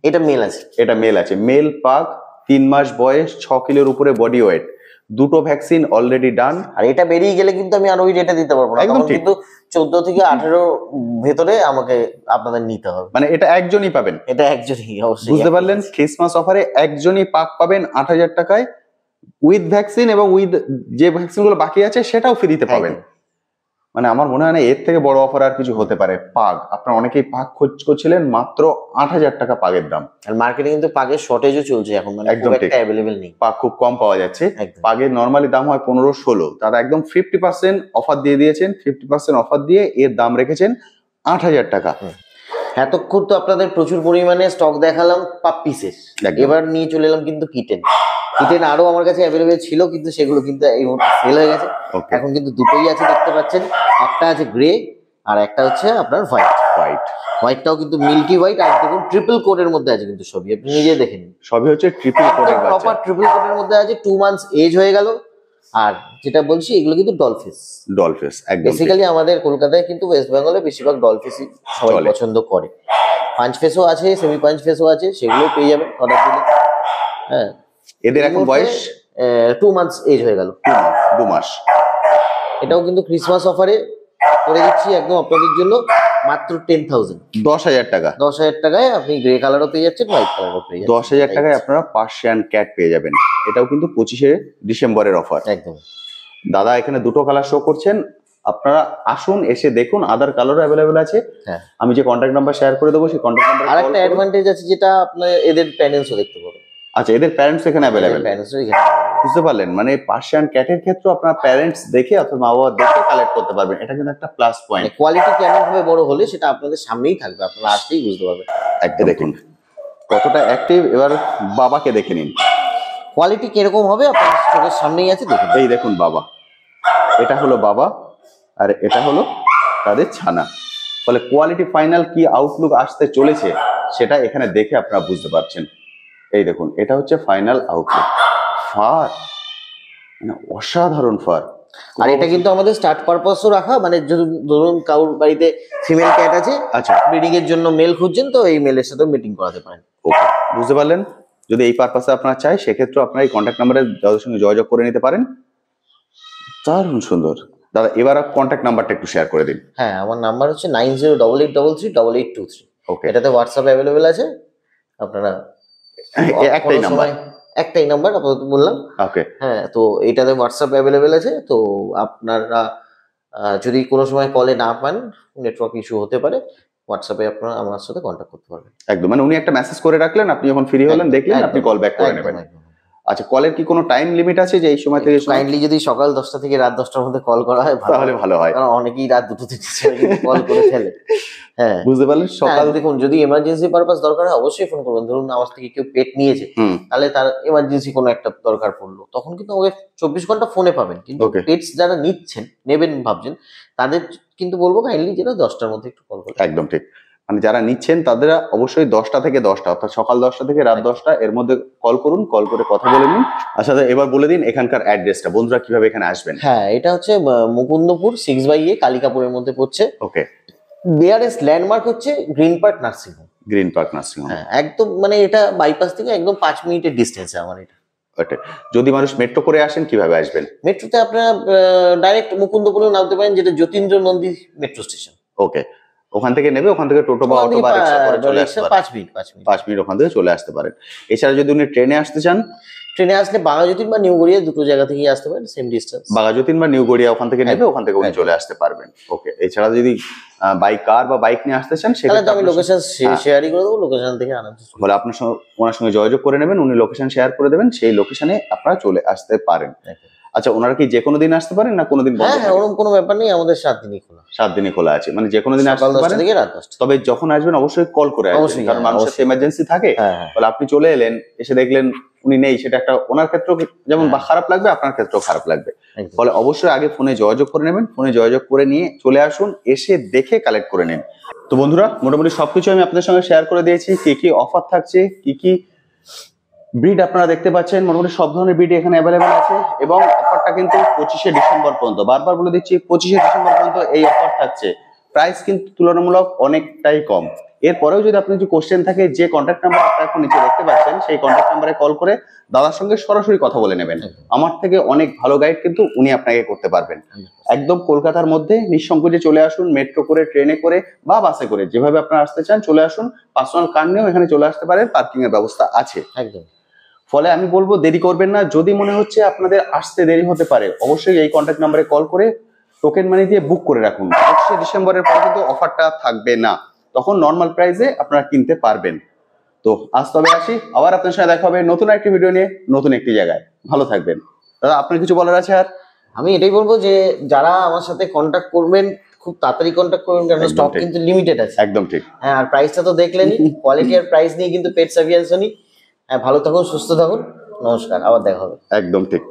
এটা মেল আছে। এটা মেল আছে। মেল পাক, 3 মাস বয়স, 6 কিলোর উপরে বডি ওয়েট। দুটো ভ্যাকসিন অলরেডি ডান। আর এটা বেরিয়ে গেলে কিন্তু আমি আর ওই রেটে দিতে পারবো না, একদম তখন ঠিক। কিন্তু 14 থেকে 18 ভেতরে আমাকে আপনাদের নিতে হবে। মানে এটা একজনই পাবেন, এটা একজনই অবশ্যই। বুঝতে পারলেন? ক্রিসমাস অফারে একজনই পাক পাবেন 8,000 টাকায় উইথ ভ্যাকসিন, এবং উইথ যে ভ্যাকসিন গুলো বাকি আছে সেটাও ফ্রিতে পাবেন। মানে আমার মনে হয় না এর থেকে বড় অফার আর কিছু হতে পারে। পাগ, আপনারা অনেকেই পাগ খোঁজ করছিলেন, মাত্র 8,000 টাকা পাগের দাম। আর মার্কেটে কিন্তু পাগের শর্টেজও চলছে এখন, মানে একদম খুব ঠিক। একটা অ্যাভেলেবেল নেই, পাগ খুব কম পাওয়া যাচ্ছে। একদম। পাগের নরমালি দাম হয় 15-16, তারা একদম 50% অফার দিয়ে দিয়েছেন। 50% অফার দিয়ে এর দাম রেখেছেন 8,000 টাকা। এতক্ষণ তো আপনাদের প্রচুর পরিমাণে স্টক দেখালাম পাপ্পিসের, একদম। এবার নিয়ে চলে এলাম কিন্তু কিটেন। কিটেন আরো আমার কাছে অ্যাভেলেবেল ছিল, কিন্তু সেগুলো কিন্তু এই মুহূর্তে সেল হয়ে গেছে। Okay. এখন কিন্তু দুটোই আছে, দেখতে পাচ্ছেন, একটা আছে গ্রে আর একটা হচ্ছে আপনার হোয়াইট। হোয়াইটটাও কিন্তু মিল্কি হোয়াইট, আর দেখুন ট্রিপল কোটের মধ্যে আছে কিন্তু সবই, আপনি নিজে দেখে নিন। সবই হচ্ছে ট্রিপল কোটের বাচ্চা। প্রপার ট্রিপল কোটের মধ্যে আছে, 2 মান্থস এজ হয়ে গেল। আর যেটা বলছি এগুলো কিন্তু ডলফিস। একদম। বেসিক্যালি আমাদের কলকাতায় কিন্তু ওয়েস্ট বেঙ্গলে বেশিরভাগ ডলফিসই সবাই চলে। পছন্দ করে। পাঞ্চ ফেসও আছে, সেমি পাঞ্চ ফেসও আছে, সেগুলো পেয়ে যাবেন অর্ডার দিলে। হ্যাঁ, এদের এখন বয়স 2 মান্থস এজ হয়ে গেল। 2 মাস। এটাও কিন্তু ক্রিসমাস অফারে করে দিচ্ছি একদম আপনাদের জন্য, মাত্র 10,000 10,000 টাকা। 10,000 টাকায় আপনি গ্রে কালারও পেয়ে যাচ্ছেন, হোয়াইট কালারও পেয়ে যাচ্ছেন। 10,000 টাকায় আপনারা পার্সিয়ান ক্যাট পেয়ে যাবেন। এটাও কিন্তু 25শে ডিসেম্বরের অফার। একদম। দাদা এখানে দুটো কালার শো করছেন, আপনারা আসুন, এসে দেখুন, আদার কালারও অ্যাভেলেবেল আছে। হ্যাঁ, আমি যে কন্ট্যাক্ট নাম্বার শেয়ার করে দেবো সেই কন্ট্যাক্ট নাম্বার। আর একটা অ্যাডভান্টেজ আছে, যেটা আপনার এদের প্যারেন্টসও দেখতে পাবেন। আচ্ছা, এদের প্যারেন্টস এখানে অ্যাভেলেবেল। প্যারেন্টসও এখানে, বুঝতে পারলেন? মানে পার্সিয়ান ক্যাটের ক্ষেত্রে আপনারা প্যারেন্টস দেখে অথবা মা বাবা দেখে কালেক্ট করতে পারবেন। এটা কিন্তু একটা প্লাস পয়েন্ট। কোয়ালিটি কেমন ভাবে বড় হলে সেটা আপনাদের সামনেই থাকবে, আপনারা আসলেই বুঝতে পারবেন। একদম দেখুন কতটা অ্যাক্টিভ। এবার বাবাকে দেখে নিন, কোয়ালিটি কিরকম হবে আপনাদের চোখের সামনেই আছে, দেখুন। এই দেখুন বাবা, এটা হলো বাবা আর এটা হলো তাদের ছানা। ফলে কোয়ালিটি ফাইনাল কি আউটলুক আসতে চলেছে সেটা এখানে দেখে আপনারা বুঝতে পারছেন। এই দেখুন, এটা হচ্ছে ফাইনাল আউটলুক। ফার মানে অসাধারণ ফার। আর এটা কিন্তু আমাদের স্টার্ট পারপাসও রাখা, মানে যদি ধরুন কারোর বাড়িতে ফিমেল ক্যাট আছে, আচ্ছা, ব্রিডিং এর জন্য মেল খুঁজছেন, তো এই মেলের সাথে মিটিং করাতে পারেন। ওকে, বুঝতে পারলেন? যদি এই পারপাসে আপনারা চাই সেক্ষেত্রে আপনারা এই কন্ট্যাক্ট নাম্বারে যাদের সঙ্গে যোগাযোগ করে নিতে পারেন। দারুণ সুন্দর। দাদা এবার কন্ট্যাক্ট নাম্বারটা একটু শেয়ার করে দিন। হ্যাঁ, আমার নাম্বার হচ্ছে 9088338823। ওকে, এটাতে হোয়াটসঅ্যাপ অ্যাভেলেবেল আছে, আপনারা একটাই নাম্বার। একটাই নাম্বার আপাতত বললাম। ওকে, হ্যাঁ, তো এটাতে হোয়াটসঅ্যাপ অ্যাভেলেবেল আছে, তো আপনারা যদি কোনো সময় কলে না পান, নেটওয়ার্ক ইস্যু হতে পারে, হোয়াটসঅ্যাপে আপনারা আমার সাথে কন্ট্যাক্ট করতে পারবেন। একদম। মানে উনি একটা মেসেজ করে রাখলেন, আপনি যখন ফ্রি হলেন দেখলেন, আপনি কল ব্যাক করে নেবেন। আচ্ছা, কলের কি কোনো টাইম লিমিট আছে যে এই সময় থেকে? কাইন্ডলি যদি সকাল 10টা থেকে রাত 10টার মধ্যে কল করা হয় তাহলে ভালো হয়, কারণ অনেকেই রাত 2-3 কল করে ফেলে। হ্যাঁ, বুঝতে পারলেন? সকাল দেখুন, যদি এমার্জেন্সি পারপাস দরকার হয় অবশ্যই ফোন করবেন। ধরুন আমার থেকে কেউ পেট নিয়েছে, তাহলে তার এমার্জেন্সি কোনো একটা দরকার পড়লো, তখন কিন্তু ওকে 24 ঘন্টা ফোনে পাবেন। কিন্তু পেটস যারা নিচ্ছেন, নেবেন ভাবছেন, তাদের কিন্তু বলবো কাইন্ডলি যেন 10টার মধ্যে একটু কল করে। একদম ঠিক। মানে যারা নিচ্ছেন তাদের অবশ্যই 10টা থেকে 10টা, অর্থাৎ সকাল 10টা থেকে রাত 10টা এর মধ্যে কল করুন, কল করে কথা বলে নিন। আচ্ছা, এবার বলে দিন এখানকার অ্যাড্রেসটা, বন্ধুরা কিভাবে এখানে আসবেন। হ্যাঁ, এটা হচ্ছে মুকুন্দপুর 6/A কালিকাপুরের মধ্যে পড়ছে। ওকে, নিয়ারেস্ট ল্যান্ডমার্ক হচ্ছে green park nursing home. Green park nursing home, হ্যাঁ, একদম, মানে এটা বাইপাস থেকে একদম 5 মিনিটের ডিস্টেন্সে আমার এটা। ওকে। যদি মানুষ মেট্রো করে আসেন কিভাবে আসবেন? মেট্রোতে আপনারা ডাইরেক্ট মুকুন্দপুরে নামতে পারেন, যেটা যতীন্দ্র নন্দী মেট্রো স্টেশন। ওকে, ওখান থেকে নেবে, ওখান থেকে টোটো বা অটো বা রিকশা করে চলে আসতে পারেন। 5 মিনিট ওখান থেকে চলে আসতে পারেন। এছাড়া যদি উনি ট্রেনে আসতে চান, ট্রেনে আসলে বাঘাযতীন বা নিউ গড়িয়া দুটো জায়গা থেকেই আসতে পারেন, সেম ডিস্টেন্স। বাঘাযতীন বা নিউ গড়িয়া ওখান থেকে নেবে, ওখান থেকে উনি চলে আসতে পারবেন। ওকে, এছাড়া যদি কার বা বাইক নিয়ে আসতে চান সেক্ষেত্রে আমি লোকেশন শেয়ারই করে দেবো, লোকেশন থেকে আনাতে বলে আপনার সঙ্গে ওনার সঙ্গে যোগাযোগ করে নেবেন, উনি লোকেশন শেয়ার করে দেবেন, সেই লোকেশনে আপনারা চলে আসতে পারেন। আচ্ছা, ওনারা কি যে কোনো দিন আসতে পারেন না কোনো দিন বন্ধ? হ্যাঁ, ওরকম কোনো ব্যাপার নেই, আমাদের 7 দিনই খোলা। 7 দিনই খোলা আছে, মানে যে কোনো দিন আসতে পারেন, 10টা থেকে রাত 10টা। তবে যখন আসবেন অবশ্যই কল করে আসবেন, কারণ মানুষের এমার্জেন্সি থাকে। বলে আপনি চলে এলেন, এসে দেখলেন উনি নেই, সেটা একটা ওনার ক্ষেত্রেও যেমন খারাপ লাগবে, আপনার ক্ষেত্রেও খারাপ লাগবে। ফলে অবশ্যই আগে ফোনে যোগাযোগ করে নেবেন, ফোনে যোগাযোগ করে নিয়ে চলে আসুন, এসে দেখে কালেক্ট করে নিন। তো বন্ধুরা, মোটামুটি সবকিছু আমি আপনাদের সঙ্গে শেয়ার করে দিয়েছি, কি কি অফার থাকছে, কি কি ব্রিড আপনারা দেখতে পাচ্ছেন। মোটামুটি সব ধরনের ব্রিড এখানে অ্যাভেলেবেল আছে, এবং অফারটা কিন্তু 25শে ডিসেম্বর পর্যন্ত, বারবার বলে দিচ্ছি 25শে ডিসেম্বর পর্যন্ত এই অফার থাকছে। প্রাইস কিন্তু তুলনামূলক অনেকটাই কম। এরপরেও যদি আপনার কিছু কোশ্চেন থাকে, যে কন্ট্যাক্ট নাম্বার আপনারা এখন নিচে দেখতে পাচ্ছেন সেই কন্ট্যাক্ট নাম্বারে কল করে দাদার সঙ্গে সরাসরি কথা বলে নেবেন। আমার থেকে অনেক ভালো গাইড কিন্তু উনি আপনাকে করতে পারবেন। একদম কলকাতার মধ্যে নিঃসংকোচে চলে আসুন, মেট্রো করে, ট্রেনে করে বা বাসে করে, যেভাবে আপনারা আসতে চান চলে আসুন। পার্সোনাল কার নিয়েও এখানে চলে আসতে পারেন, পার্কিং এর ব্যবস্থা আছে। একদম। ফলে আমি বলবো দেরি করবেন না। যদি মনে হচ্ছে আপনাদের আসতে দেরি হতে পারে, অবশ্যই এই কন্ট্যাক্ট নাম্বারে কল করে টোকেন মানি দিয়ে বুক করে রাখুন। 25 ডিসেম্বরের পরে কিন্তু অফারটা থাকবে না, তখন নর্মাল প্রাইসে আপনারা কিনতে পারবেন। তো আজ তবে আসি, আবার আপনার সাথে দেখা হবে নতুন একটি ভিডিও নিয়ে, নতুন একটি জায়গায়। ভালো থাকবেন। দাদা আপনার কিছু বলার আছে আর? আমি এটাই বলবো যে যারা আমার সাথে কন্ট্যাক্ট করবেন খুব তাড়াতাড়ি কন্ট্যাক্ট করবেন, কারণ একদম স্টক ঠিক। কিন্তু লিমিটেড আছে। একদম ঠিক। হ্যাঁ, আর প্রাইসটা তো দেখলেনই, কোয়ালিটি আর প্রাইস নিয়ে কিন্তু পেট সাফিয়ান্সনি। হ্যাঁ, ভালো থাকুন, সুস্থ থাকুন, নমস্কার, আবার দেখা হবে। একদম ঠিক।